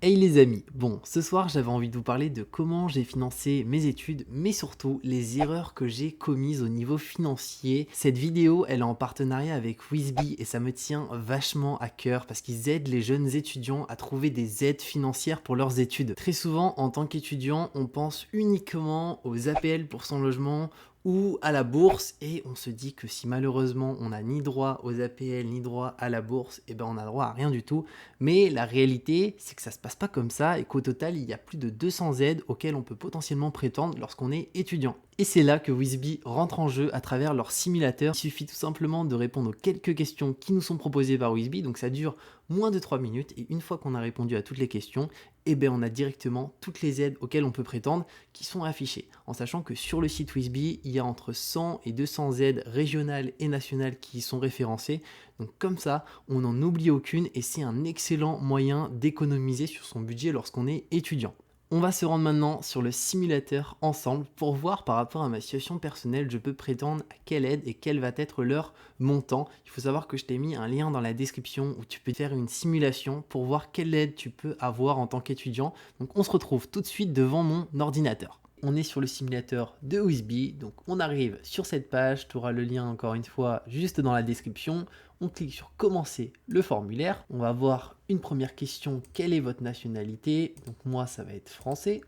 Hey les amis, bon, ce soir j'avais envie de vous parler de comment j'ai financé mes études, mais surtout les erreurs que j'ai commises au niveau financier. Cette vidéo, elle est en partenariat avec Wizby et ça me tient vachement à cœur parce qu'ils aident les jeunes étudiants à trouver des aides financières pour leurs études. Très souvent, en tant qu'étudiant, on pense uniquement aux APL pour son logement ou à la bourse et on se dit que si malheureusement on n'a ni droit aux APL ni droit à la bourse, et ben on a droit à rien du tout. Mais la réalité, c'est que ça se passe pas comme ça et qu'au total, il y a plus de 200 aides auxquelles on peut potentiellement prétendre lorsqu'on est étudiant. Et c'est là que Wizby rentre en jeu à travers leur simulateur. Il suffit tout simplement de répondre aux quelques questions qui nous sont proposées par Wizby, donc ça dure moins de 3 minutes et une fois qu'on a répondu à toutes les questions, eh ben on a directement toutes les aides auxquelles on peut prétendre qui sont affichées. En sachant que sur le site Wizby, il y a entre 100 et 200 aides régionales et nationales qui sont référencées. Donc comme ça, on n'en oublie aucune et c'est un excellent moyen d'économiser sur son budget lorsqu'on est étudiant. On va se rendre maintenant sur le simulateur ensemble pour voir par rapport à ma situation personnelle, je peux prétendre à quelle aide et quel va être leur montant. Il faut savoir que je t'ai mis un lien dans la description où tu peux faire une simulation pour voir quelle aide tu peux avoir en tant qu'étudiant. Donc on se retrouve tout de suite devant mon ordinateur. On est sur le simulateur de Wizby, donc on arrive sur cette page, tu auras le lien encore une fois juste dans la description. On clique sur commencer le formulaire, on va voir une première question, quelle est votre nationalité? Donc moi ça va être français.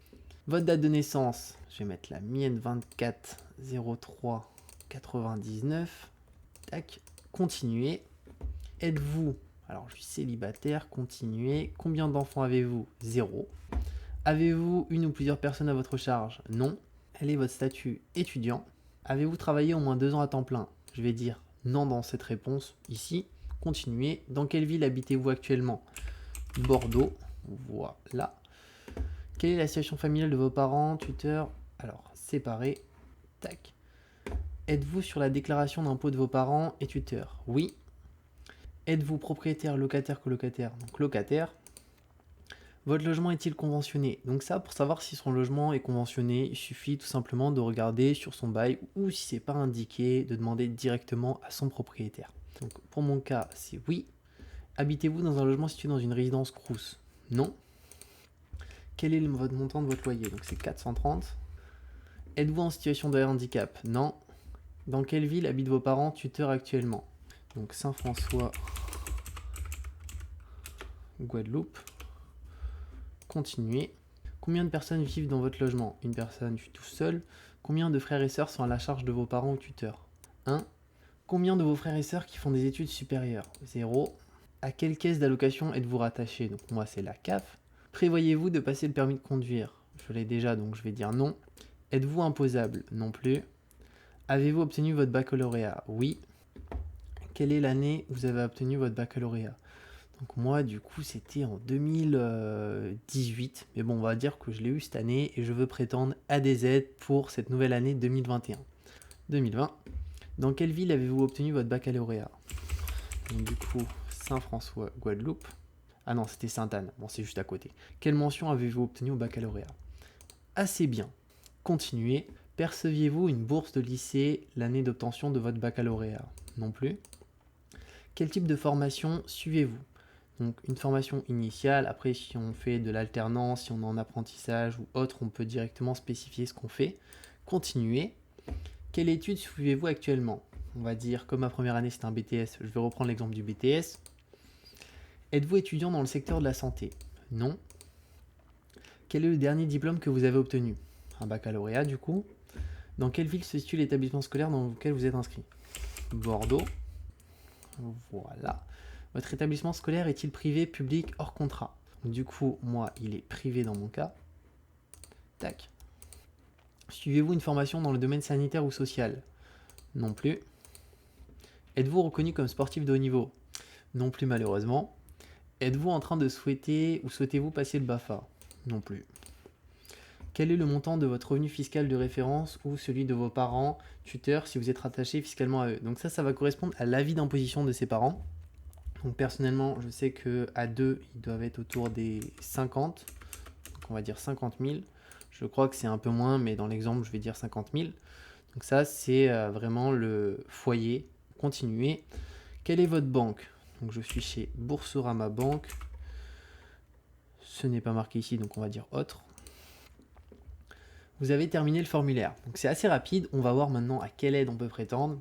Votre date de naissance, je vais mettre la mienne 24 03 99. Tac, continuer. Êtes-vous, alors je suis célibataire, continuer. Combien d'enfants avez-vous? 0. Avez-vous une ou plusieurs personnes à votre charge? Non. Quel est votre statut étudiant? Avez-vous travaillé au moins 2 ans à temps plein? Je vais dire non dans cette réponse ici. Continuez. Dans quelle ville habitez-vous actuellement? Bordeaux. Voilà. Quelle est la situation familiale de vos parents, tuteurs? Alors, séparés. Tac. Êtes-vous sur la déclaration d'impôt de vos parents et tuteurs? Oui. Êtes-vous propriétaire, locataire, colocataire? Donc locataire. Votre logement est-il conventionné? Donc ça, pour savoir si son logement est conventionné, il suffit tout simplement de regarder sur son bail ou si c'est pas indiqué, de demander directement à son propriétaire. Donc pour mon cas, c'est oui. Habitez-vous dans un logement situé dans une résidence Crous? Non. Quel est votre montant de votre loyer? Donc c'est 430. Êtes-vous en situation de handicap? Non. Dans quelle ville habitent vos parents tuteurs actuellement? Donc Saint-François, Guadeloupe. Continuer. Combien de personnes vivent dans votre logement? Une personne, je suis tout seul. Combien de frères et sœurs sont à la charge de vos parents ou tuteurs? 1. Combien de vos frères et sœurs qui font des études supérieures? 0. À quelle caisse d'allocation êtes-vous rattaché? Donc moi c'est la CAF. Prévoyez-vous de passer le permis de conduire? Je l'ai déjà donc je vais dire non. Êtes-vous imposable? Non plus. Avez-vous obtenu votre baccalauréat? Oui. Quelle est l'année où vous avez obtenu votre baccalauréat? Donc moi, du coup, c'était en 2018. Mais bon, on va dire que je l'ai eu cette année et je veux prétendre à des aides pour cette nouvelle année 2021. 2020. Dans quelle ville avez-vous obtenu votre baccalauréat? Donc du coup, Saint-François, Guadeloupe. Ah non, c'était Sainte-Anne. Bon, c'est juste à côté. Quelle mention avez-vous obtenu au baccalauréat? Assez bien. Continuez. Perceviez-vous une bourse de lycée l'année d'obtention de votre baccalauréat? Non plus. Quel type de formation suivez-vous? Donc une formation initiale, après si on fait de l'alternance, si on est en apprentissage ou autre, on peut directement spécifier ce qu'on fait. Continuer. Quelle étude suivez-vous actuellement? On va dire, comme ma première année c'était un BTS, je vais reprendre l'exemple du BTS. Êtes-vous étudiant dans le secteur de la santé? Non. Quel est le dernier diplôme que vous avez obtenu? Un baccalauréat du coup. Dans quelle ville se situe l'établissement scolaire dans lequel vous êtes inscrit? Bordeaux. Voilà. Votre établissement scolaire est-il privé, public, hors contrat? Du coup, moi, il est privé dans mon cas. Tac. Suivez-vous une formation dans le domaine sanitaire ou social? Non plus. Êtes-vous reconnu comme sportif de haut niveau? Non plus malheureusement. Êtes-vous en train de souhaiter ou souhaitez-vous passer le BAFA? Non plus. Quel est le montant de votre revenu fiscal de référence ou celui de vos parents, tuteurs, si vous êtes rattaché fiscalement à eux? Donc ça va correspondre à l'avis d'imposition de ses parents. Donc personnellement, je sais qu'à 2, ils doivent être autour des 50. Donc on va dire 50 000. Je crois que c'est un peu moins, mais dans l'exemple, je vais dire 50 000. Donc ça, c'est vraiment le foyer. Continuez. Quelle est votre banque? Donc je suis chez Boursorama Banque. ce n'est pas marqué ici, donc on va dire autre. Vous avez terminé le formulaire. Donc c'est assez rapide, on va voir maintenant à quelle aide on peut prétendre.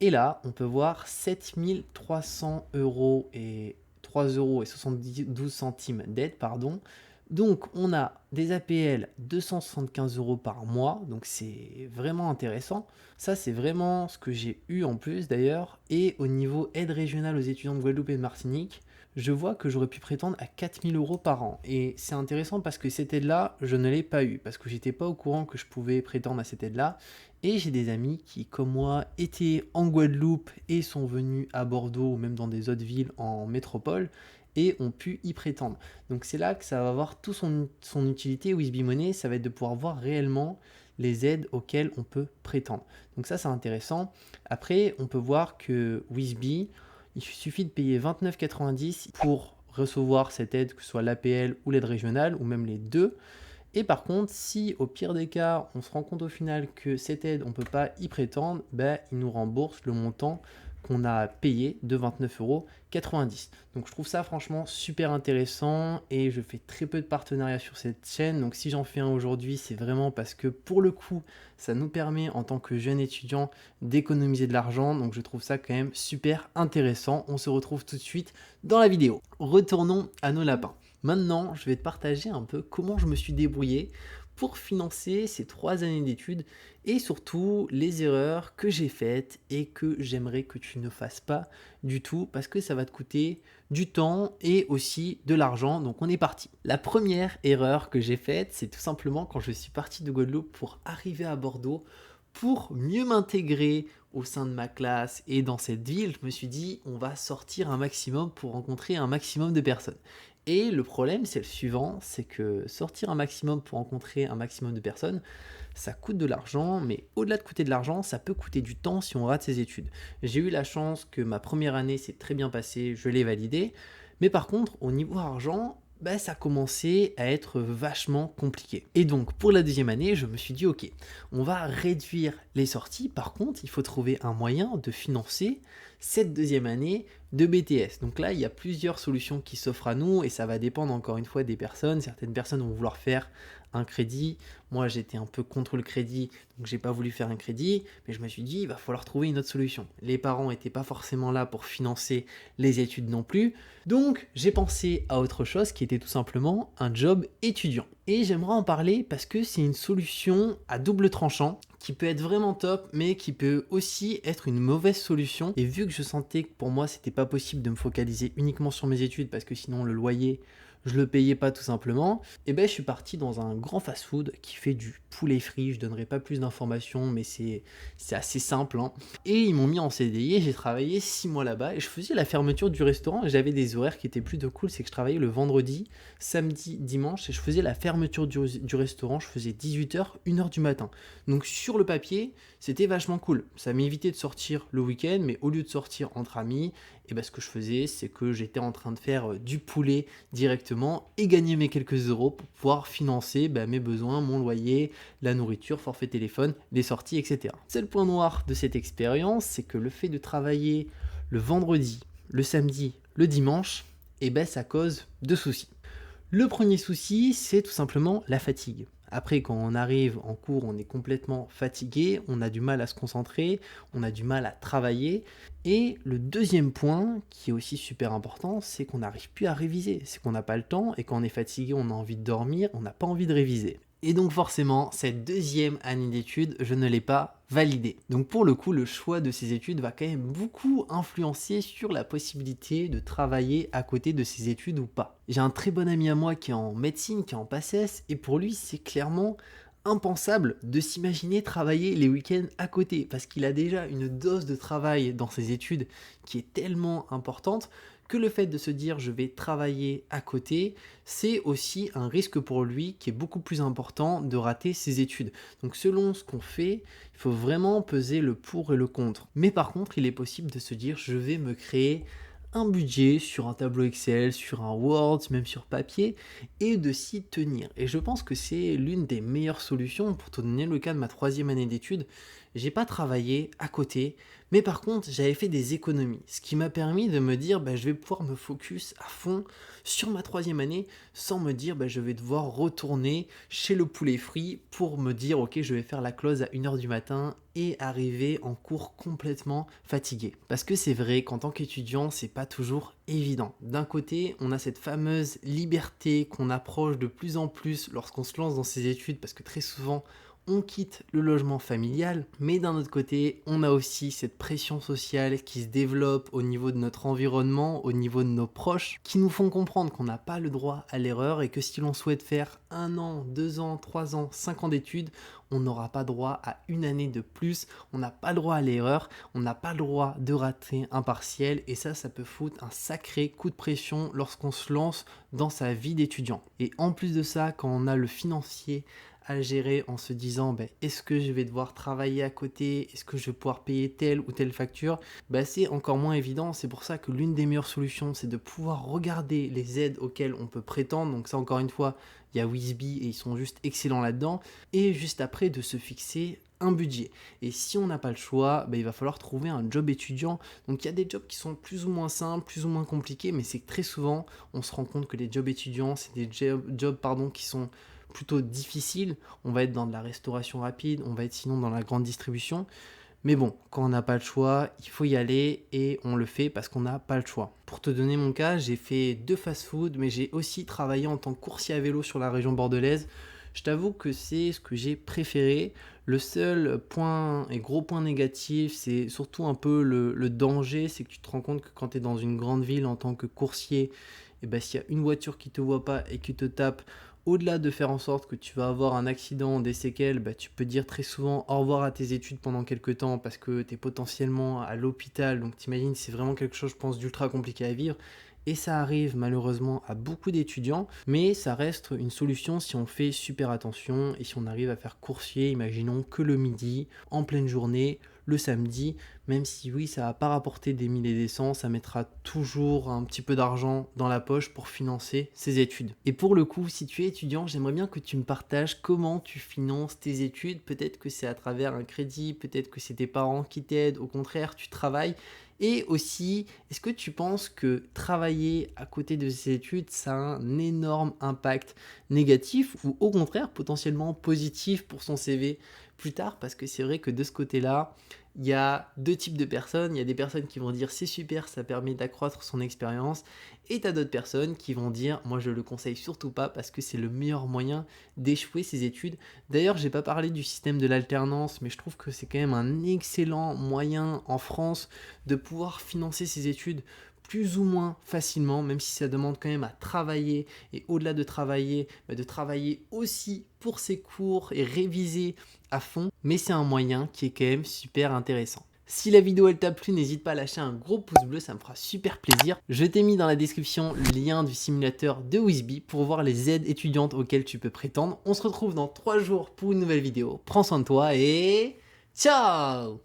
Et là, on peut voir 7300 € et 3,72 € d'aide, pardon. Donc on a des APL 275 € par mois, donc c'est vraiment intéressant. Ça c'est vraiment ce que j'ai eu en plus d'ailleurs. Et au niveau aide régionale aux étudiants de Guadeloupe et de Martinique, je vois que j'aurais pu prétendre à 4000 € par an. Et c'est intéressant parce que cette aide-là, je ne l'ai pas eu, parce que j'étais pas au courant que je pouvais prétendre à cette aide-là. Et j'ai des amis qui, comme moi, étaient en Guadeloupe et sont venus à Bordeaux ou même dans des autres villes en métropole et ont pu y prétendre. Donc c'est là que ça va avoir tout son utilité. Wisby Money, ça va être de pouvoir voir réellement les aides auxquelles on peut prétendre. Donc ça, c'est intéressant. Après, on peut voir que Wisby, il suffit de payer 29,90 pour recevoir cette aide, que ce soit l'APL ou l'aide régionale, ou même les deux. Et par contre, si au pire des cas, on se rend compte au final que cette aide, on ne peut pas y prétendre, il nous rembourse le montant qu'on a payé de 29,90 €. Donc je trouve ça franchement super intéressant et je fais très peu de partenariats sur cette chaîne. Donc si j'en fais un aujourd'hui, c'est vraiment parce que pour le coup, ça nous permet en tant que jeunes étudiants d'économiser de l'argent. Donc je trouve ça quand même super intéressant. On se retrouve tout de suite dans la vidéo. Retournons à nos lapins. Maintenant, je vais te partager un peu comment je me suis débrouillé pour financer ces 3 années d'études et surtout les erreurs que j'ai faites et que j'aimerais que tu ne fasses pas du tout parce que ça va te coûter du temps et aussi de l'argent. Donc on est parti. La première erreur que j'ai faite, c'est tout simplement quand je suis parti de Guadeloupe pour arriver à Bordeaux. Pour mieux m'intégrer au sein de ma classe et dans cette ville, je me suis dit on va sortir un maximum pour rencontrer un maximum de personnes. Et le problème, c'est le suivant, c'est que sortir un maximum pour rencontrer un maximum de personnes, ça coûte de l'argent, mais au-delà de coûter de l'argent, ça peut coûter du temps si on rate ses études. J'ai eu la chance que ma première année s'est très bien passée, je l'ai validée, mais par contre, au niveau argent, ça commençait à être vachement compliqué. Et donc, pour la deuxième année, je me suis dit, ok, on va réduire les sorties. Par contre, il faut trouver un moyen de financer cette deuxième année de BTS. Donc là, il y a plusieurs solutions qui s'offrent à nous et ça va dépendre encore une fois des personnes. Certaines personnes vont vouloir faire un crédit. Moi, j'étais un peu contre le crédit, donc j'ai pas voulu faire un crédit, mais je me suis dit, il va falloir trouver une autre solution. Les parents n'étaient pas forcément là pour financer les études non plus, donc j'ai pensé à autre chose qui était tout simplement un job étudiant. Et j'aimerais en parler parce que c'est une solution à double tranchant qui peut être vraiment top, mais qui peut aussi être une mauvaise solution. Et vu que je sentais que pour moi, c'était pas possible de me focaliser uniquement sur mes études parce que sinon le loyer, je le payais pas tout simplement, et je suis parti dans un grand fast-food qui fait du poulet frit. Je donnerai pas plus d'informations, mais c'est assez simple, hein. Et ils m'ont mis en CDI et j'ai travaillé 6 mois là-bas et je faisais la fermeture du restaurant et j'avais des horaires qui étaient plutôt cool. C'est que je travaillais le vendredi, samedi, dimanche et je faisais la fermeture du restaurant. Je faisais 18h, 1h du matin. Donc sur le papier, c'était vachement cool. Ça m'évitait de sortir le week-end, mais au lieu de sortir entre amis, et ce que je faisais, c'est que j'étais en train de faire du poulet directement et gagner mes quelques euros pour pouvoir financer mes besoins, mon loyer, la nourriture, forfait téléphone, les sorties, etc. Seul point noir de cette expérience, c'est que le fait de travailler le vendredi, le samedi, le dimanche, ça cause 2 soucis. Le premier souci, c'est tout simplement la fatigue. Après, quand on arrive en cours, on est complètement fatigué, on a du mal à se concentrer, on a du mal à travailler. Et le deuxième point, qui est aussi super important, c'est qu'on n'arrive plus à réviser. C'est qu'on n'a pas le temps, et quand on est fatigué, on a envie de dormir, on n'a pas envie de réviser. Et donc forcément, cette deuxième année d'études, je ne l'ai pas validée. Donc pour le coup, le choix de ces études va quand même beaucoup influencer sur la possibilité de travailler à côté de ces études ou pas. J'ai un très bon ami à moi qui est en médecine, qui est en PACES, et pour lui, c'est clairement impensable de s'imaginer travailler les week-ends à côté, parce qu'il a déjà une dose de travail dans ses études qui est tellement importante que le fait de se dire je vais travailler à côté, c'est aussi un risque pour lui qui est beaucoup plus important de rater ses études. Donc selon ce qu'on fait, il faut vraiment peser le pour et le contre. Mais par contre, il est possible de se dire je vais me créer un budget sur un tableau Excel, sur un Word, même sur papier, et de s'y tenir. Et je pense que c'est l'une des meilleures solutions. Pour te donner le cas de ma 3e année d'études, j'ai pas travaillé à côté, mais par contre, j'avais fait des économies. Ce qui m'a permis de me dire, je vais pouvoir me focus à fond sur ma troisième année sans me dire, je vais devoir retourner chez le poulet frit pour me dire, ok, je vais faire la close à 1 heure du matin et arriver en cours complètement fatigué. Parce que c'est vrai qu'en tant qu'étudiant, c'est pas toujours évident. D'un côté, on a cette fameuse liberté qu'on approche de plus en plus lorsqu'on se lance dans ses études, parce que très souvent, on quitte le logement familial, mais d'un autre côté, on a aussi cette pression sociale qui se développe au niveau de notre environnement, au niveau de nos proches, qui nous font comprendre qu'on n'a pas le droit à l'erreur et que si l'on souhaite faire 1 an, 2 ans, 3 ans, 5 ans d'études, on n'aura pas droit à 1 année de plus, on n'a pas le droit à l'erreur, on n'a pas le droit de rater un partiel et ça peut foutre un sacré coup de pression lorsqu'on se lance dans sa vie d'étudiant. Et en plus de ça, quand on a le financier à gérer en se disant est-ce que je vais devoir travailler à côté, est-ce que je vais pouvoir payer telle ou telle facture, c'est encore moins évident. C'est pour ça que l'une des meilleures solutions, c'est de pouvoir regarder les aides auxquelles on peut prétendre. Donc ça, encore une fois, il y a Wizby et ils sont juste excellents là-dedans. Et juste après, de se fixer un budget. Et si on n'a pas le choix, il va falloir trouver un job étudiant. Donc il y a des jobs qui sont plus ou moins simples, plus ou moins compliqués, mais c'est que très souvent, on se rend compte que les jobs étudiants, c'est des jobs qui sont plutôt difficiles. On va être dans de la restauration rapide, on va être sinon dans la grande distribution. Mais bon, quand on n'a pas le choix, il faut y aller et on le fait parce qu'on n'a pas le choix. Pour te donner mon cas, j'ai fait 2 fast-food, mais j'ai aussi travaillé en tant que coursier à vélo sur la région bordelaise. Je t'avoue que c'est ce que j'ai préféré. Le seul point et gros point négatif, c'est surtout un peu le danger, c'est que tu te rends compte que quand tu es dans une grande ville en tant que coursier, s'il y a une voiture qui te voit pas et qui te tape, au-delà de faire en sorte que tu vas avoir un accident, des séquelles, tu peux dire très souvent au revoir à tes études pendant quelques temps parce que tu es potentiellement à l'hôpital. Donc t'imagines, c'est vraiment quelque chose, je pense, d'ultra compliqué à vivre. Et ça arrive malheureusement à beaucoup d'étudiants, mais ça reste une solution si on fait super attention et si on arrive à faire coursier, imaginons que le midi, en pleine journée, le samedi, même si oui, ça va pas rapporter des mille et des cents, ça mettra toujours un petit peu d'argent dans la poche pour financer ses études. Et pour le coup, si tu es étudiant, j'aimerais bien que tu me partages comment tu finances tes études. Peut-être que c'est à travers un crédit, peut-être que c'est tes parents qui t'aident, au contraire, tu travailles. Et aussi, est-ce que tu penses que travailler à côté de ses études, ça a un énorme impact négatif ou au contraire potentiellement positif pour son CV plus tard? Parce que c'est vrai que de ce côté-là, il y a 2 types de personnes. Il y a des personnes qui vont dire c'est super, ça permet d'accroître son expérience. Et tu as d'autres personnes qui vont dire moi je le conseille surtout pas parce que c'est le meilleur moyen d'échouer ses études. D'ailleurs, j'ai pas parlé du système de l'alternance, mais je trouve que c'est quand même un excellent moyen en France de pouvoir financer ses études plus ou moins facilement, même si ça demande quand même à travailler et au-delà de travailler aussi pour ses cours et réviser à fond, mais c'est un moyen qui est quand même super intéressant. Si la vidéo elle t'a plu, n'hésite pas à lâcher un gros pouce bleu, ça me fera super plaisir. Je t'ai mis dans la description le lien du simulateur de Wizby pour voir les aides étudiantes auxquelles tu peux prétendre. On se retrouve dans 3 jours pour une nouvelle vidéo. Prends soin de toi et ciao!